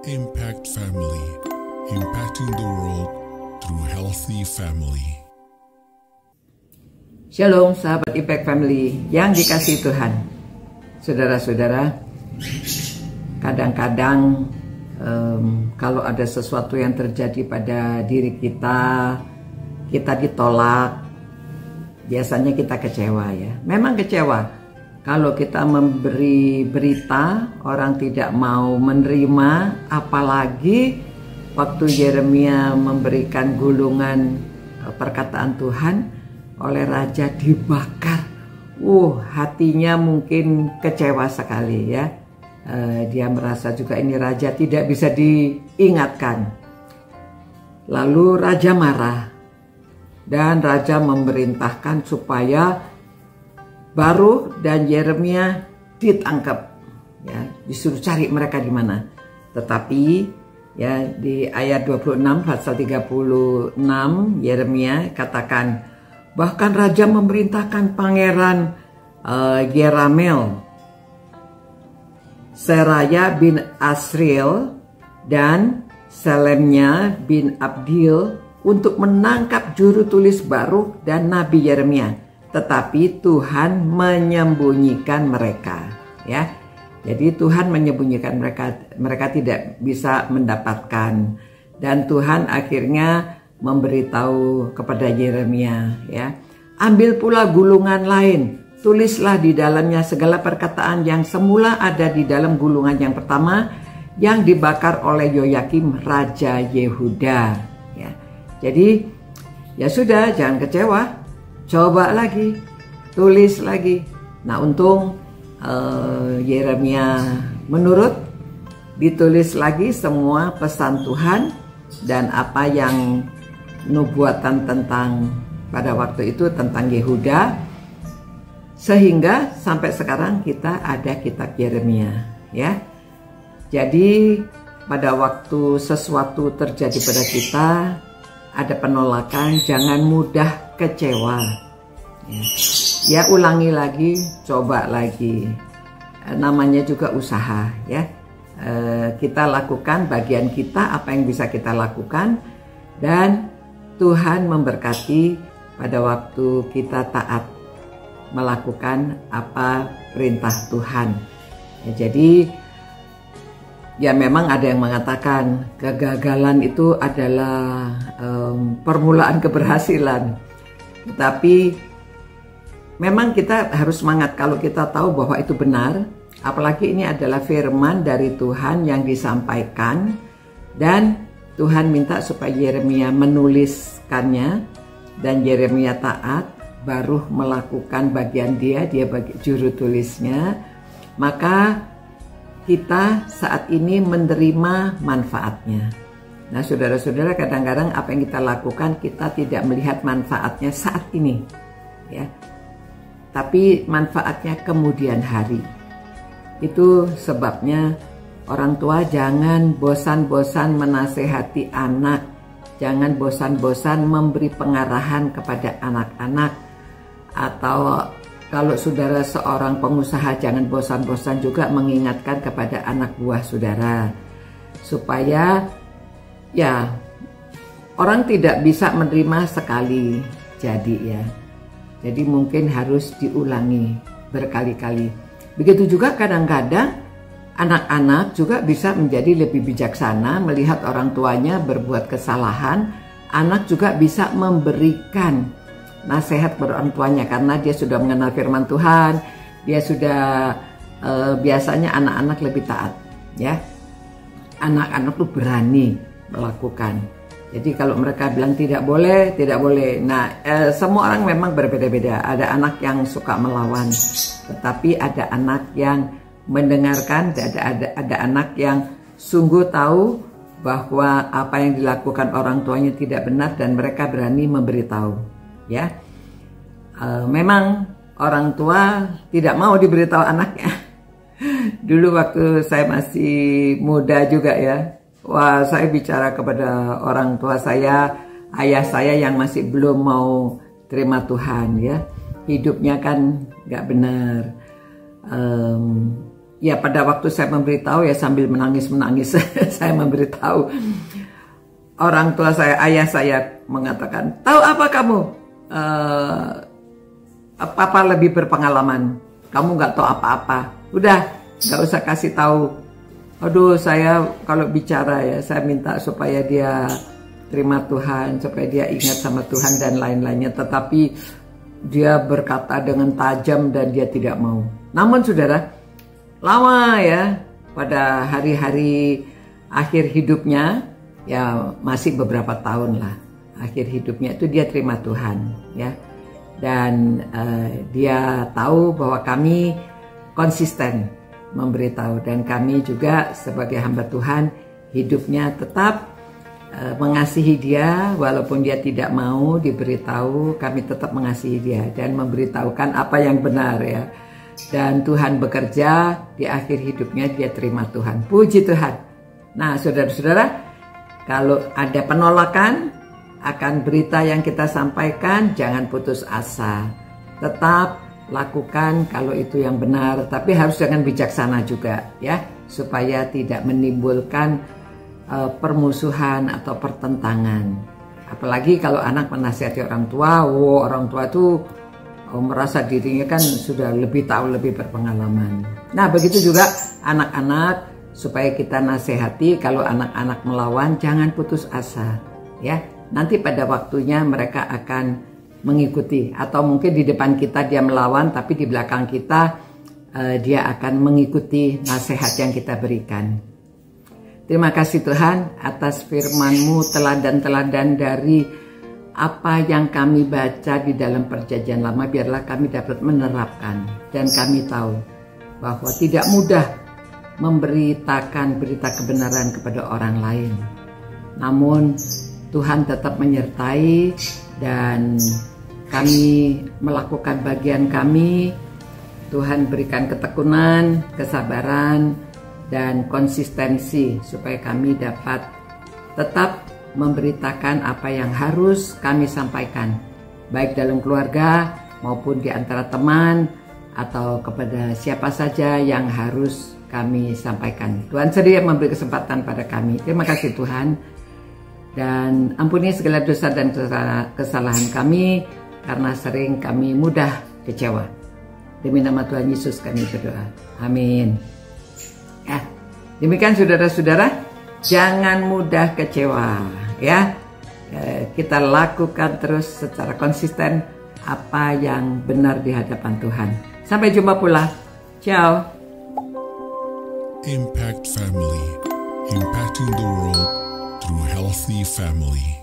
Impact Family, impacting the world through healthy family. Shalom sahabat Impact Family yang dikasihi Tuhan. Saudara-saudara, kadang-kadang kalau ada sesuatu yang terjadi pada diri kita ditolak, biasanya kita kecewa ya. Memang kecewa. Kalau kita memberi berita, orang tidak mau menerima, apalagi waktu Yeremia memberikan gulungan perkataan Tuhan oleh raja dibakar. Hatinya mungkin kecewa sekali ya. Dia merasa juga ini raja tidak bisa diingatkan. Lalu raja marah dan raja memerintahkan supaya Baruk dan Yeremia ditangkap, ya, disuruh cari mereka di mana. Tetapi ya di ayat 26 pasal 36 Yeremia katakan bahkan raja memerintahkan pangeran Yeramel, Seraya bin Asriel dan Selemnya bin Abdil untuk menangkap juru tulis Baruk dan Nabi Yeremia. Tetapi Tuhan menyembunyikan mereka, ya. Jadi Tuhan menyembunyikan mereka tidak bisa mendapatkan, dan Tuhan akhirnya memberitahu kepada Yeremia, ya. Ambil pula gulungan lain, tulislah di dalamnya segala perkataan yang semula ada di dalam gulungan yang pertama yang dibakar oleh Yoyakim Raja Yehuda, ya. Jadi ya sudah, jangan kecewa. Coba lagi, tulis lagi. Nah untung Yeremia menurut, ditulis lagi semua pesan Tuhan dan apa yang nubuatan tentang pada waktu itu tentang Yehuda, sehingga sampai sekarang kita ada kitab Yeremia, ya. Jadi pada waktu sesuatu terjadi pada kita, ada penolakan, jangan mudah kecewa. Ya ulangi lagi, coba lagi. Namanya juga usaha, ya. Kita lakukan bagian kita, apa yang bisa kita lakukan, dan Tuhan memberkati pada waktu kita taat melakukan apa perintah Tuhan. Ya, jadi ya memang ada yang mengatakan kegagalan itu adalah permulaan keberhasilan. Tapi memang kita harus semangat kalau kita tahu bahwa itu benar. Apalagi ini adalah firman dari Tuhan yang disampaikan. Dan Tuhan minta supaya Yeremia menuliskannya. Dan Yeremia taat, baru melakukan bagian dia bagi juru tulisnya. Maka kita saat ini menerima manfaatnya. Nah saudara-saudara, kadang-kadang apa yang kita lakukan kita tidak melihat manfaatnya saat ini, ya. Tapi manfaatnya kemudian hari. Itu sebabnya orang tua jangan bosan-bosan menasehati anak, jangan bosan-bosan memberi pengarahan kepada anak-anak, atau kalau saudara seorang pengusaha, jangan bosan-bosan juga mengingatkan kepada anak buah saudara. Supaya ya orang tidak bisa menerima sekali jadi ya. Jadi mungkin harus diulangi berkali-kali. Begitu juga kadang-kadang anak-anak juga bisa menjadi lebih bijaksana melihat orang tuanya berbuat kesalahan. Anak juga bisa memberikan nasihat pada orang tuanya karena dia sudah mengenal firman Tuhan, dia sudah biasanya anak-anak lebih taat, ya. Anak-anak tuh berani melakukan. Jadi kalau mereka bilang tidak boleh, tidak boleh. Nah, semua orang memang berbeda-beda. Ada anak yang suka melawan, tetapi ada anak yang mendengarkan, ada anak yang sungguh tahu bahwa apa yang dilakukan orang tuanya tidak benar dan mereka berani memberitahu. Ya, memang orang tua tidak mau diberitahu anaknya. Dulu waktu saya masih muda juga ya, saya bicara kepada orang tua saya, ayah saya yang masih belum mau terima Tuhan ya, hidupnya kan nggak benar. ya pada waktu saya memberitahu ya sambil menangis-menangis saya memberitahu. Orang tua saya, ayah saya mengatakan, tahu apa kamu? Papa lebih berpengalaman. Kamu nggak tahu apa-apa. Udah, nggak usah kasih tahu. Aduh, saya kalau bicara ya, saya minta supaya dia terima Tuhan, supaya dia ingat sama Tuhan dan lain-lainnya. Tetapi dia berkata dengan tajam dan dia tidak mau. Namun saudara, lama ya, pada hari-hari akhir hidupnya, ya masih beberapa tahun lah. Akhir hidupnya itu dia terima Tuhan ya. Dan dia tahu bahwa kami konsisten memberitahu, dan kami juga sebagai hamba Tuhan hidupnya tetap mengasihi dia walaupun dia tidak mau diberitahu. Kami tetap mengasihi dia dan memberitahukan apa yang benar ya. Dan Tuhan bekerja, di akhir hidupnya dia terima Tuhan. Puji Tuhan. Nah saudara-saudara, kalau ada penolakan akan berita yang kita sampaikan, jangan putus asa. Tetap lakukan kalau itu yang benar, tapi harus dengan bijaksana juga ya, supaya tidak menimbulkan permusuhan atau pertentangan. Apalagi kalau anak menasihati orang tua, orang tua itu merasa dirinya kan sudah lebih tahu, lebih berpengalaman. Nah begitu juga anak-anak, supaya kita nasihati kalau anak-anak melawan, jangan putus asa ya. Nanti pada waktunya mereka akan mengikuti, atau mungkin di depan kita dia melawan, tapi di belakang kita dia akan mengikuti nasihat yang kita berikan. Terima kasih Tuhan atas firman-Mu, teladan-teladan dari apa yang kami baca di dalam Perjanjian Lama. Biarlah kami dapat menerapkan, dan kami tahu bahwa tidak mudah memberitakan berita kebenaran kepada orang lain. Namun Tuhan tetap menyertai, dan kami melakukan bagian kami. Tuhan berikan ketekunan, kesabaran, dan konsistensi supaya kami dapat tetap memberitakan apa yang harus kami sampaikan, baik dalam keluarga maupun di antara teman atau kepada siapa saja yang harus kami sampaikan. Tuhan sedia memberi kesempatan pada kami. Terima kasih Tuhan, dan ampuni segala dosa dan kesalahan kami, karena sering kami mudah kecewa. Demi nama Tuhan Yesus kami berdoa. Amin. Ya, demikian saudara-saudara, jangan mudah kecewa ya. Kita lakukan terus secara konsisten apa yang benar di hadapan Tuhan. Sampai jumpa pula. Ciao. Impact Family, impacting the world through healthy family.